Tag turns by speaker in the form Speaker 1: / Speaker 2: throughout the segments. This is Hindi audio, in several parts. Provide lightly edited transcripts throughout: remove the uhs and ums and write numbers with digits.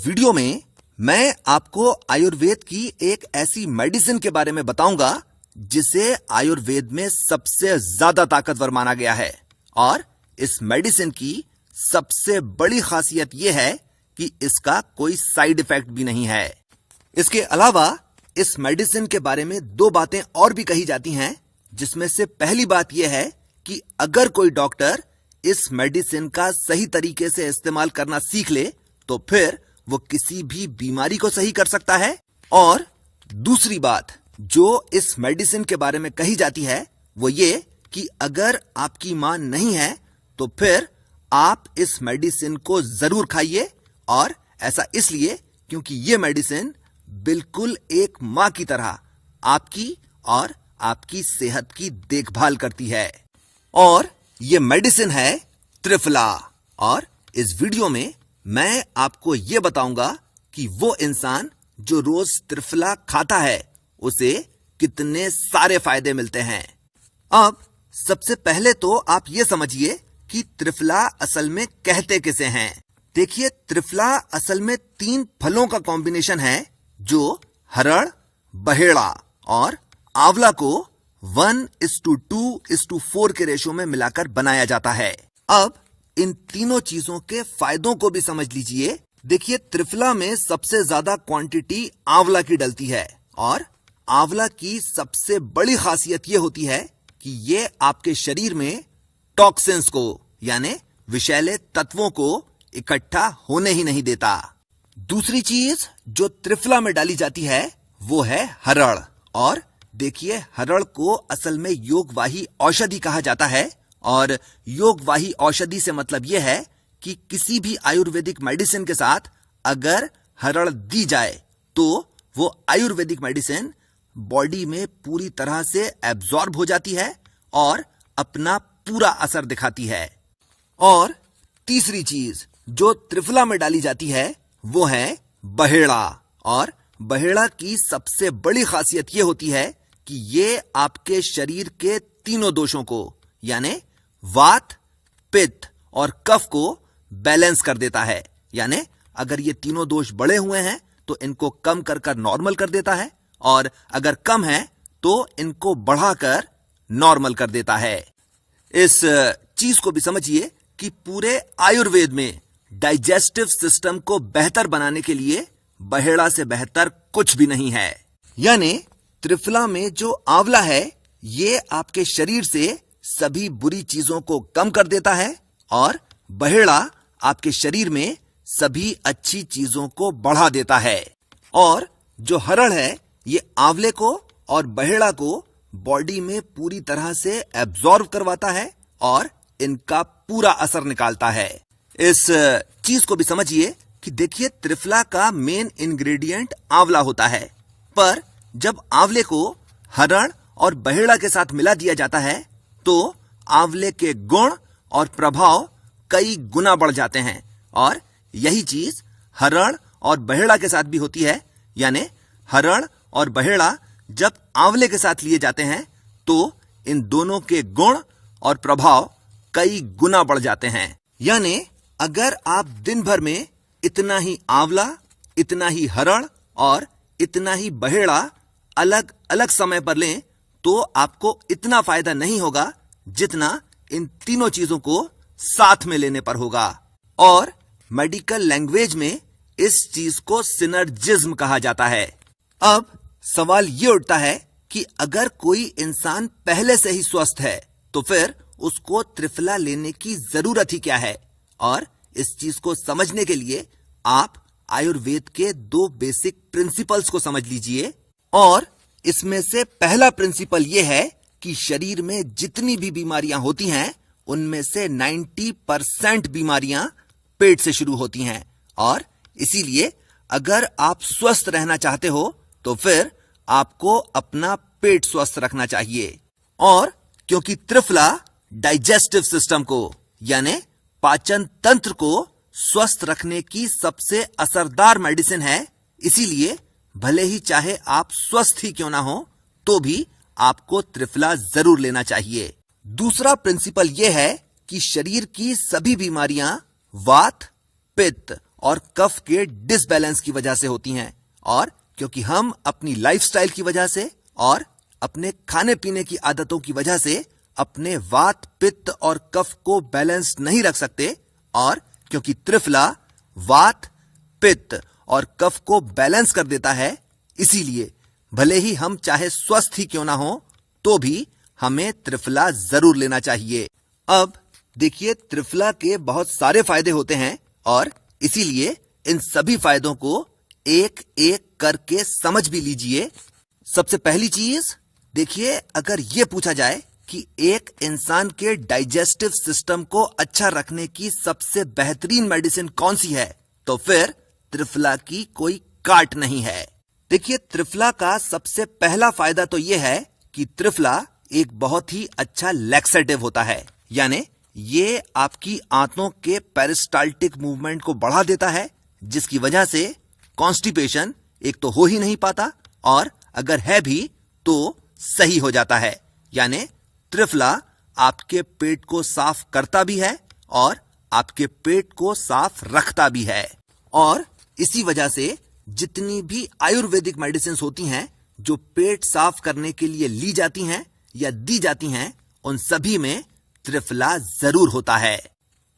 Speaker 1: वीडियो में मैं आपको आयुर्वेद की एक ऐसी मेडिसिन के बारे में बताऊंगा जिसे आयुर्वेद में सबसे ज्यादा ताकतवर माना गया है। और इस मेडिसिन की सबसे बड़ी खासियत यह है कि इसका कोई साइड इफेक्ट भी नहीं है। इसके अलावा इस मेडिसिन के बारे में दो बातें और भी कही जाती हैं, जिसमें से पहली बात यह है कि अगर कोई डॉक्टर इस मेडिसिन का सही तरीके से इस्तेमाल करना सीख ले तो फिर वो किसी भी बीमारी को सही कर सकता है। और दूसरी बात जो इस मेडिसिन के बारे में कही जाती है वो ये कि अगर आपकी मां नहीं है तो फिर आप इस मेडिसिन को जरूर खाइए। और ऐसा इसलिए क्योंकि ये मेडिसिन बिल्कुल एक मां की तरह आपकी और आपकी सेहत की देखभाल करती है। और ये मेडिसिन है त्रिफला। और इस वीडियो में मैं आपको यह बताऊंगा कि वो इंसान जो रोज त्रिफला खाता है उसे कितने सारे फायदे मिलते हैं। अब सबसे पहले तो आप ये समझिए कि त्रिफला असल में कहते किसे हैं। देखिए, त्रिफला असल में 3 फलों का कॉम्बिनेशन है जो हरड़, बहेड़ा और आंवला को 1:2:4 के रेशो में मिलाकर बनाया जाता है। अब इन तीनों चीजों के फायदों को भी समझ लीजिए। देखिए, त्रिफला में सबसे ज्यादा क्वांटिटी आंवला की डलती है और आंवला की सबसे बड़ी खासियत यह होती है कि यह आपके शरीर में टॉक्सिन्स को यानी विषैले तत्वों को इकट्ठा होने ही नहीं देता। दूसरी चीज जो त्रिफला में डाली जाती है वो है हरड़। और देखिए, हरड़ को असल में योगवाही औषधि कहा जाता है। और योगवाही औषधि से मतलब यह है कि किसी भी आयुर्वेदिक मेडिसिन के साथ अगर हरड़ दी जाए तो वो आयुर्वेदिक मेडिसिन बॉडी में पूरी तरह से एब्जॉर्ब हो जाती है और अपना पूरा असर दिखाती है। और तीसरी चीज जो त्रिफला में डाली जाती है वो है बहेड़ा। और बहेड़ा की सबसे बड़ी खासियत यह होती है कि ये आपके शरीर के तीनों दोषों को यानी वात, पित्त और कफ को बैलेंस कर देता है। यानी अगर ये तीनों दोष बढ़े हुए हैं तो इनको कम कर नॉर्मल कर देता है, और अगर कम है तो इनको बढ़ाकर नॉर्मल कर देता है। इस चीज को भी समझिए कि पूरे आयुर्वेद में डाइजेस्टिव सिस्टम को बेहतर बनाने के लिए बहेड़ा से बेहतर कुछ भी नहीं है। यानी त्रिफला में जो आंवला है ये आपके शरीर से सभी बुरी चीजों को कम कर देता है और बहेड़ा आपके शरीर में सभी अच्छी चीजों को बढ़ा देता है। और जो हरड़ है ये आंवले को और बहेड़ा को बॉडी में पूरी तरह से एब्जॉर्ब करवाता है और इनका पूरा असर निकालता है। इस चीज को भी समझिए कि देखिए, त्रिफला का मेन इंग्रेडिएंट आंवला होता है, पर जब आंवले को हरड़ और बहेड़ा के साथ मिला दिया जाता है तो आंवले के गुण और प्रभाव कई गुना बढ़ जाते हैं। और यही चीज हरड़ और बहेड़ा के साथ भी होती है। यानी हरड़ और बहेड़ा जब आंवले के साथ लिए जाते हैं तो इन दोनों के गुण और प्रभाव कई गुना बढ़ जाते हैं। यानी अगर आप दिन भर में इतना ही आंवला, इतना ही हरड़ और इतना ही बहेड़ा अलग अलग समय पर लें तो आपको इतना फायदा नहीं होगा जितना इन तीनों चीजों को साथ में लेने पर होगा। और मेडिकल लैंग्वेज में इस चीज को सिनर्जिज्म कहा जाता है। अब सवाल यह उठता है कि अगर कोई इंसान पहले से ही स्वस्थ है तो फिर उसको त्रिफला लेने की जरूरत ही क्या है। और इस चीज को समझने के लिए आप आयुर्वेद के 2 बेसिक प्रिंसिपल्स को समझ लीजिए। और इसमें से पहला प्रिंसिपल यह है कि शरीर में जितनी भी बीमारियां होती हैं उनमें से 90% बीमारियां पेट से शुरू होती हैं। और इसीलिए अगर आप स्वस्थ रहना चाहते हो तो फिर आपको अपना पेट स्वस्थ रखना चाहिए। और क्योंकि त्रिफला डाइजेस्टिव सिस्टम को यानी पाचन तंत्र को स्वस्थ रखने की सबसे असरदार मेडिसिन है, इसीलिए भले ही चाहे आप स्वस्थ ही क्यों ना हो तो भी आपको त्रिफला जरूर लेना चाहिए। दूसरा प्रिंसिपल यह है कि शरीर की सभी बीमारियां वात, पित्त और कफ के डिसबैलेंस की वजह से होती हैं, और क्योंकि हम अपनी लाइफस्टाइल की वजह से और अपने खाने पीने की आदतों की वजह से अपने वात, पित्त और कफ को बैलेंस नहीं रख सकते, और क्योंकि त्रिफला वात, पित्त और कफ को बैलेंस कर देता है, इसीलिए भले ही हम चाहे स्वस्थ ही क्यों ना हो, तो भी हमें त्रिफला जरूर लेना चाहिए। अब देखिए, त्रिफला के बहुत सारे फायदे होते हैं, और इसीलिए इन सभी फायदों को एक एक करके समझ भी लीजिए। सबसे पहली चीज देखिए, अगर यह पूछा जाए कि एक इंसान के डाइजेस्टिव सिस्टम को अच्छा रखने की सबसे बेहतरीन मेडिसिन कौन सी है, तो फिर त्रिफला की कोई काट नहीं है। देखिए, त्रिफला का सबसे पहला फायदा तो यह है कि त्रिफला एक बहुत ही अच्छा लैक्सेटिव होता है, यानी ये आपकी आंतों के पेरिस्टाल्टिक मूवमेंट को बढ़ा देता है, जिसकी वजह से कॉन्स्टिपेशन एक तो हो ही नहीं पाता, और अगर है भी तो सही हो जाता है। यानी त्रिफला आपके पेट को साफ करता भी है और आपके पेट को साफ रखता भी है। और इसी वजह से जितनी भी आयुर्वेदिक मेडिसिन होती हैं जो पेट साफ करने के लिए ली जाती हैं या दी जाती हैं, उन सभी में त्रिफला जरूर होता है।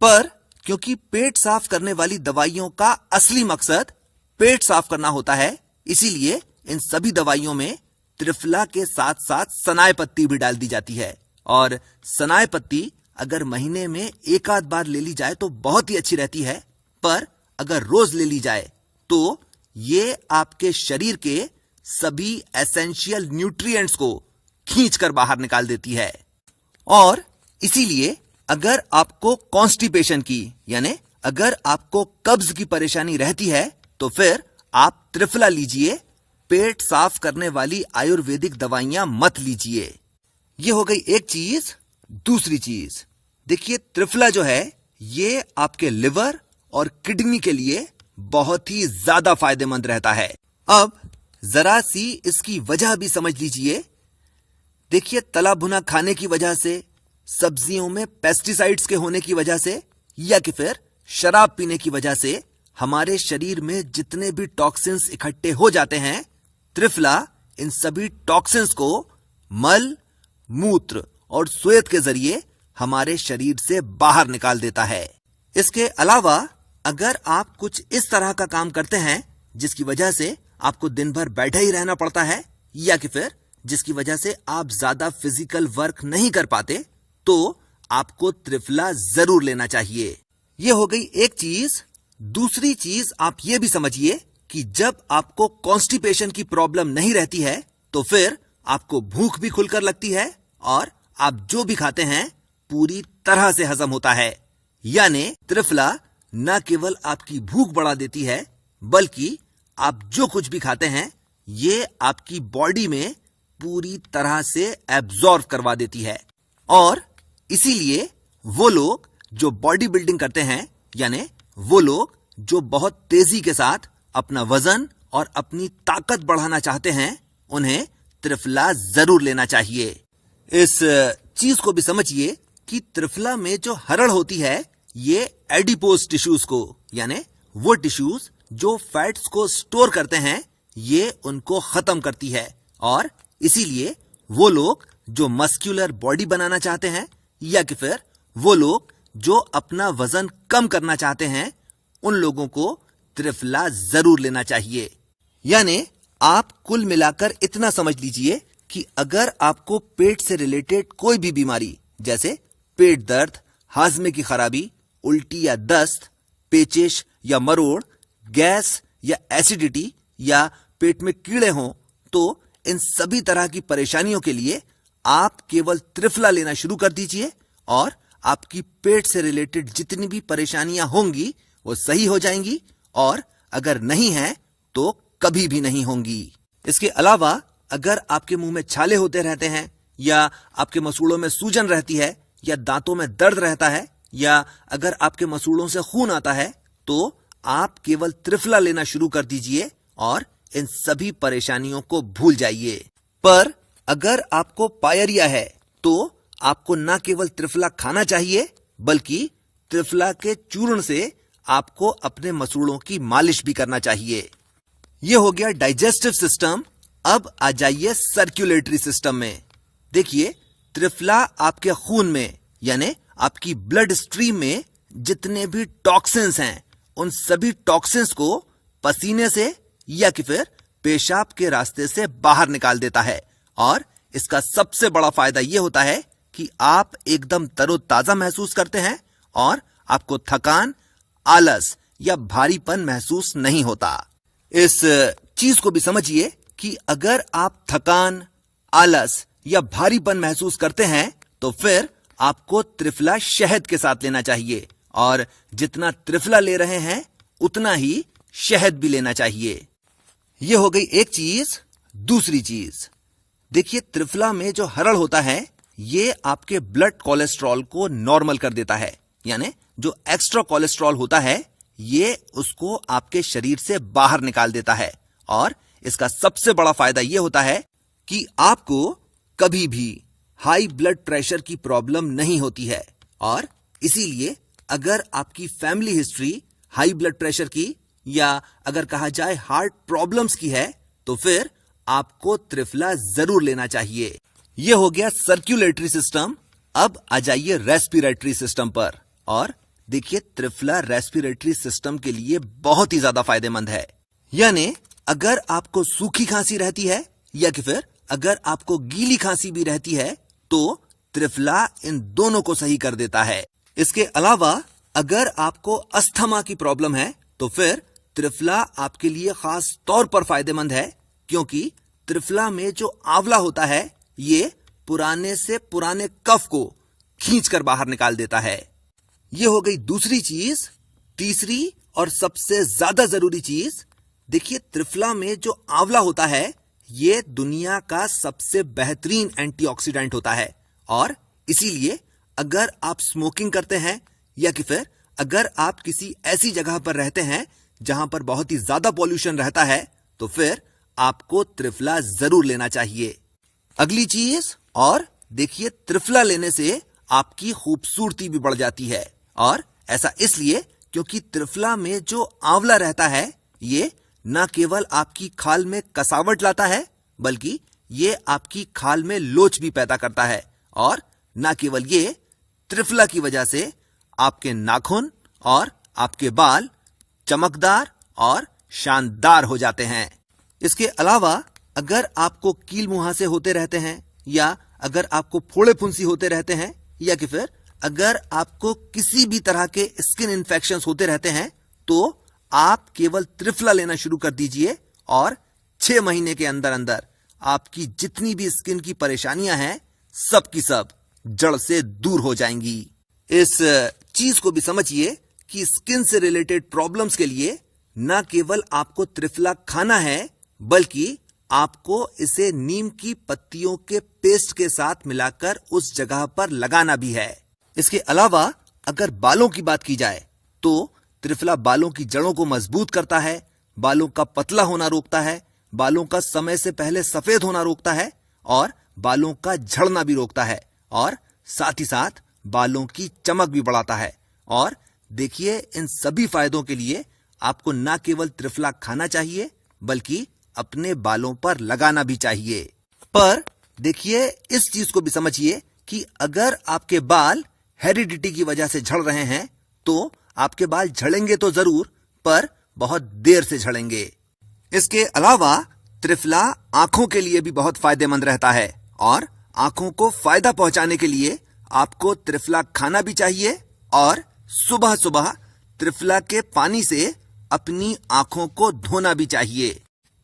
Speaker 1: पर क्योंकि पेट साफ करने वाली दवाइयों का असली मकसद पेट साफ करना होता है, इसीलिए इन सभी दवाइयों में त्रिफला के साथ साथ सनाए पत्ती भी डाल दी जाती है। और सनाए पत्ती अगर महीने में एक आध बार ले ली जाए तो बहुत ही अच्छी रहती है, पर अगर रोज ले ली जाए तो ये आपके शरीर के सभी एसेंशियल न्यूट्रिएंट्स को खींचकर बाहर निकाल देती है। और इसीलिए अगर आपको कॉन्स्टिपेशन की, यानी अगर आपको कब्ज की परेशानी रहती है, तो फिर आप त्रिफला लीजिए, पेट साफ करने वाली आयुर्वेदिक दवाइयां मत लीजिए। यह हो गई एक चीज। दूसरी चीज देखिए, त्रिफला जो है ये आपके लिवर और किडनी के लिए बहुत ही ज्यादा फायदेमंद रहता है। अब जरा सी इसकी वजह भी समझ लीजिए। देखिए, तला भुना खाने की वजह से, सब्जियों में पेस्टिसाइड्स के होने की वजह से, या कि फिर शराब पीने की वजह से हमारे शरीर में जितने भी टॉक्सिन्स इकट्ठे हो जाते हैं, त्रिफला इन सभी टॉक्सिन्स को मल, मूत्र और श्वेत के जरिए हमारे शरीर से बाहर निकाल देता है। इसके अलावा अगर आप कुछ इस तरह का काम करते हैं जिसकी वजह से आपको दिन भर बैठे ही रहना पड़ता है, या कि फिर जिसकी वजह से आप ज्यादा फिजिकल वर्क नहीं कर पाते, तो आपको त्रिफला जरूर लेना चाहिए। यह हो गई एक चीज। दूसरी चीज आप यह भी समझिए कि जब आपको कॉन्स्टिपेशन की प्रॉब्लम नहीं रहती है, तो फिर आपको भूख भी खुलकर लगती है और आप जो भी खाते हैं पूरी तरह से हजम होता है। यानी त्रिफला न केवल आपकी भूख बढ़ा देती है, बल्कि आप जो कुछ भी खाते हैं ये आपकी बॉडी में पूरी तरह से एब्जॉर्ब करवा देती है। और इसीलिए वो लोग जो बॉडी बिल्डिंग करते हैं, यानी वो लोग जो बहुत तेजी के साथ अपना वजन और अपनी ताकत बढ़ाना चाहते हैं, उन्हें त्रिफला जरूर लेना चाहिए। इस चीज को भी समझिए कि त्रिफला में जो हरड़ होती है, ये एडिपोज टिश्यूज को, यानी वो टिश्यूज जो फैट्स को स्टोर करते हैं, ये उनको खत्म करती है। और इसीलिए वो लोग जो मस्कुलर बॉडी बनाना चाहते हैं, या कि फिर वो लोग जो अपना वजन कम करना चाहते हैं, उन लोगों को त्रिफला जरूर लेना चाहिए। यानी आप कुल मिलाकर इतना समझ लीजिए कि अगर आपको पेट से रिलेटेड कोई भी बीमारी, जैसे पेट दर्द, हाजमे की खराबी, उल्टी या दस्त, पेचिश या मरोड़, गैस या एसिडिटी, या पेट में कीड़े हों, तो इन सभी तरह की परेशानियों के लिए आप केवल त्रिफला लेना शुरू कर दीजिए और आपकी पेट से रिलेटेड जितनी भी परेशानियां होंगी वो सही हो जाएंगी, और अगर नहीं है तो कभी भी नहीं होंगी। इसके अलावा अगर आपके मुंह में छाले होते रहते हैं, या आपके मसूड़ों में सूजन रहती है, या दांतों में दर्द रहता है, या अगर आपके मसूड़ों से खून आता है, तो आप केवल त्रिफला लेना शुरू कर दीजिए और इन सभी परेशानियों को भूल जाइए। पर अगर आपको पायरिया है तो आपको न केवल त्रिफला खाना चाहिए, बल्कि त्रिफला के चूर्ण से आपको अपने मसूड़ों की मालिश भी करना चाहिए। ये हो गया डाइजेस्टिव सिस्टम। अब आ जाइए सर्कुलेटरी सिस्टम में। देखिए, त्रिफला आपके खून में यानी आपकी ब्लड स्ट्रीम में जितने भी टॉक्सिन्स हैं, उन सभी टॉक्सिन्स को पसीने से या कि फिर पेशाब के रास्ते से बाहर निकाल देता है। और इसका सबसे बड़ा फायदा यह होता है कि आप एकदम तरोताजा महसूस करते हैं और आपको थकान, आलस या भारीपन महसूस नहीं होता। इस चीज को भी समझिए कि अगर आप थकान, आलस या भारीपन महसूस करते हैं तो फिर आपको त्रिफला शहद के साथ लेना चाहिए, और जितना त्रिफला ले रहे हैं उतना ही शहद भी लेना चाहिए। यह हो गई एक चीज। दूसरी चीज देखिए, त्रिफला में जो हरड़ होता है ये आपके ब्लड कोलेस्ट्रॉल को नॉर्मल कर देता है, यानी जो एक्स्ट्रा कोलेस्ट्रॉल होता है ये उसको आपके शरीर से बाहर निकाल देता है। और इसका सबसे बड़ा फायदा यह होता है कि आपको कभी भी हाई ब्लड प्रेशर की प्रॉब्लम नहीं होती है। और इसीलिए अगर आपकी family history high blood pressure की या अगर कहा जाए हार्ट प्रॉब्लम्स की है तो फिर आपको त्रिफला जरूर लेना चाहिए। यह हो गया सर्कुलेटरी सिस्टम। अब आ जाइए रेस्पिरेटरी सिस्टम पर। और देखिए, त्रिफला रेस्पिरेटरी सिस्टम के लिए बहुत ही ज्यादा फायदेमंद है। यानी अगर आपको सूखी खांसी रहती है या कि फिर अगर आपको गीली खांसी भी रहती है तो त्रिफला इन दोनों को सही कर देता है। इसके अलावा अगर आपको अस्थमा की प्रॉब्लम है तो फिर त्रिफला आपके लिए खास तौर पर फायदेमंद है, क्योंकि त्रिफला में जो आंवला होता है ये पुराने से पुराने कफ को खींचकर बाहर निकाल देता है। यह हो गई दूसरी चीज। तीसरी और सबसे ज्यादा जरूरी चीज, देखिए, त्रिफला में जो आंवला होता है ये दुनिया का सबसे बेहतरीन एंटीऑक्सीडेंट होता है। और इसीलिए अगर आप स्मोकिंग करते हैं या कि फिर अगर आप किसी ऐसी जगह पर रहते हैं जहां पर बहुत ही ज्यादा पॉल्यूशन रहता है तो फिर आपको त्रिफला जरूर लेना चाहिए। अगली चीज, और देखिए, त्रिफला लेने से आपकी खूबसूरती भी बढ़ जाती है। और ऐसा इसलिए क्योंकि त्रिफला में जो आंवला रहता है ये न केवल आपकी खाल में कसावट लाता है बल्कि ये आपकी खाल में लोच भी पैदा करता है। और न केवल ये, त्रिफला की वजह से आपके नाखून और आपके बाल चमकदार और शानदार हो जाते हैं। इसके अलावा अगर आपको कील मुहासे होते रहते हैं या अगर आपको फोड़े फुंसी होते रहते हैं या कि फिर अगर आपको किसी भी तरह के स्किन इन्फेक्शंस होते रहते हैं तो आप केवल त्रिफला लेना शुरू कर दीजिए और 6 महीने के अंदर अंदर आपकी जितनी भी स्किन की परेशानियां हैं सब की सब जड़ से दूर हो जाएंगी। इस चीज को भी समझिए कि स्किन से रिलेटेड प्रॉब्लम्स के लिए न केवल आपको त्रिफला खाना है बल्कि आपको इसे नीम की पत्तियों के पेस्ट के साथ मिलाकर उस जगह पर लगाना भी है। इसके अलावा अगर बालों की बात की जाए तो त्रिफला बालों की जड़ों को मजबूत करता है, बालों का पतला होना रोकता है, बालों का समय से पहले सफेद होना रोकता है और बालों का झड़ना भी रोकता है और साथ ही साथ बालों की चमक भी बढ़ाता है। और देखिए, इन सभी फायदों के लिए आपको न केवल त्रिफला खाना चाहिए बल्कि अपने बालों पर लगाना भी चाहिए। पर देखिए, इस चीज को भी समझिए कि अगर आपके बाल हेरिडिटी की वजह से झड़ रहे हैं तो आपके बाल झड़ेंगे तो जरूर, पर बहुत देर से झड़ेंगे। इसके अलावा त्रिफला आंखों के लिए भी बहुत फायदेमंद रहता है और आंखों को फायदा पहुंचाने के लिए आपको त्रिफला खाना भी चाहिए और सुबह सुबह त्रिफला के पानी से अपनी आंखों को धोना भी चाहिए।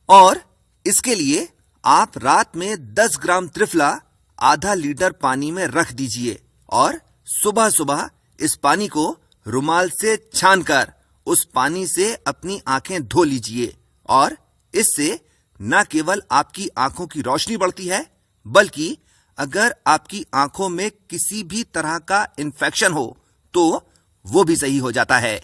Speaker 1: और इसके लिए आप रात में 10 ग्राम त्रिफला आधा लीटर पानी में रख दीजिए और सुबह सुबह इस पानी को रुमाल से छानकर उस पानी से अपनी आंखें धो लीजिए। और इससे न केवल आपकी आंखों की रोशनी बढ़ती है बल्कि अगर आपकी आंखों में किसी भी तरह का इन्फेक्शन हो तो वो भी सही हो जाता है।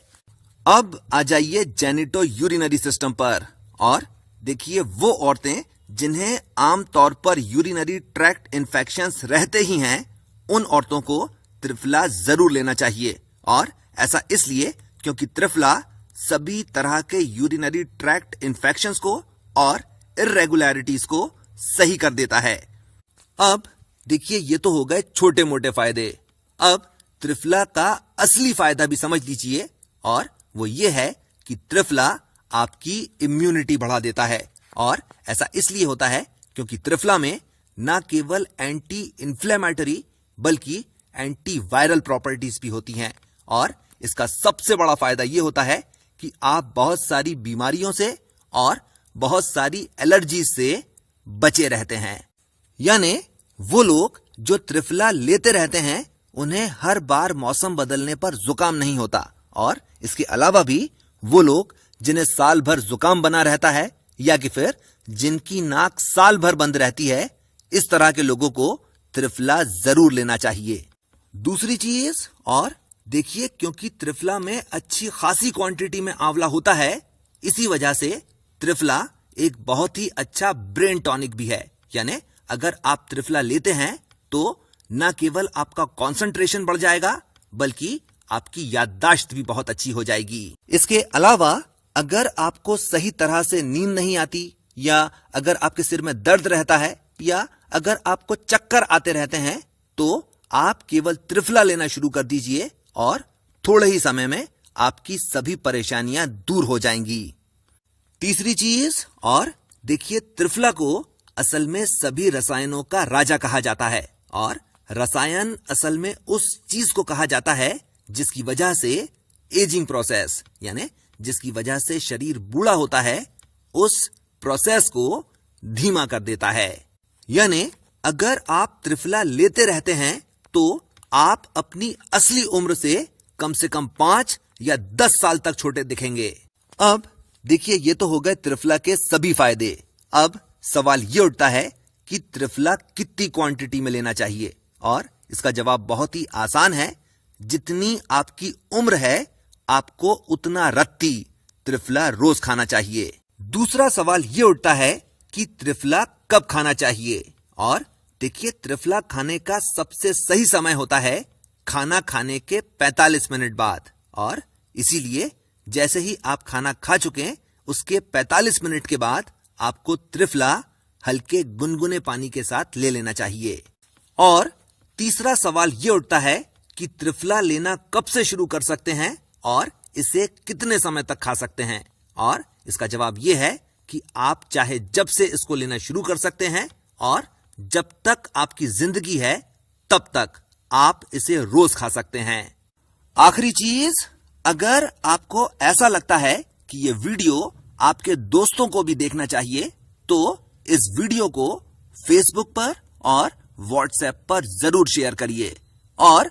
Speaker 1: अब आ जाइए जेनिटो यूरिनरी सिस्टम पर। और देखिए, वो औरतें जिन्हें आमतौर पर यूरिनरी ट्रैक्ट इन्फेक्शंस रहते ही हैं, उन औरतों को त्रिफला जरूर लेना चाहिए। और ऐसा इसलिए क्योंकि त्रिफला सभी तरह के यूरिनरी ट्रैक्ट इन्फेक्शंस को और इर्रेगुलरिटीज को सही कर देता है। अब देखिए, ये तो हो गए छोटे मोटे फायदे। अब त्रिफला का असली फायदा भी समझ लीजिए, और वो ये है कि त्रिफला आपकी इम्यूनिटी बढ़ा देता है। और ऐसा इसलिए होता है क्योंकि त्रिफला में न केवल एंटी इन्फ्लेमेटरी बल्कि एंटी वायरल प्रॉपर्टीज भी होती हैं। और इसका सबसे बड़ा फायदा यह होता है कि आप बहुत सारी बीमारियों से और बहुत सारी एलर्जीज से बचे रहते हैं। यानी वो लोग जो त्रिफला लेते रहते हैं उन्हें हर बार मौसम बदलने पर जुकाम नहीं होता। और इसके अलावा भी वो लोग जिन्हें साल भर जुकाम बना रहता है या कि फिर जिनकी नाक साल भर बंद रहती है, इस तरह के लोगों को त्रिफला जरूर लेना चाहिए। दूसरी चीज, और देखिए, क्योंकि त्रिफला में अच्छी खासी क्वांटिटी में आंवला होता है, इसी वजह से त्रिफला एक बहुत ही अच्छा ब्रेन टॉनिक भी है। यानी अगर आप त्रिफला लेते हैं तो न केवल आपका कंसंट्रेशन बढ़ जाएगा बल्कि आपकी याददाश्त भी बहुत अच्छी हो जाएगी। इसके अलावा अगर आपको सही तरह से नींद नहीं आती, या अगर आपके सिर में दर्द रहता है, या अगर आपको चक्कर आते रहते हैं, तो आप केवल त्रिफला लेना शुरू कर दीजिए और थोड़े ही समय में आपकी सभी परेशानियां दूर हो जाएंगी। तीसरी चीज, और देखिए, त्रिफला को असल में सभी रसायनों का राजा कहा जाता है। और रसायन असल में उस चीज को कहा जाता है जिसकी वजह से एजिंग प्रोसेस, यानी जिसकी वजह से शरीर बूढ़ा होता है, उस प्रोसेस को धीमा कर देता है। यानी अगर आप त्रिफला लेते रहते हैं तो आप अपनी असली उम्र से कम 5 या 10 साल तक छोटे दिखेंगे। अब देखिए, ये तो हो गए त्रिफला के सभी फायदे। अब सवाल ये उठता है कि त्रिफला कितनी क्वांटिटी में लेना चाहिए, और इसका जवाब बहुत ही आसान है। जितनी आपकी उम्र है, आपको उतना रत्ती त्रिफला रोज खाना चाहिए। दूसरा सवाल यह उठता है कि त्रिफला कब खाना चाहिए, और देखिए, त्रिफला खाने का सबसे सही समय होता है खाना खाने के 45 मिनट बाद। और इसीलिए जैसे ही आप खाना खा चुके उसके 45 मिनट के बाद आपको त्रिफला हल्के गुनगुने पानी के साथ ले लेना चाहिए। और तीसरा सवाल यह उठता है कि त्रिफला लेना कब से शुरू कर सकते हैं और इसे कितने समय तक खा सकते हैं। और इसका जवाब यह है कि आप चाहे जब से इसको लेना शुरू कर सकते हैं, और जब तक आपकी जिंदगी है तब तक आप इसे रोज खा सकते हैं। आखिरी चीज, अगर आपको ऐसा लगता है कि यह वीडियो आपके दोस्तों को भी देखना चाहिए, तो इस वीडियो को फेसबुक पर और व्हाट्सएप पर जरूर शेयर करिए। और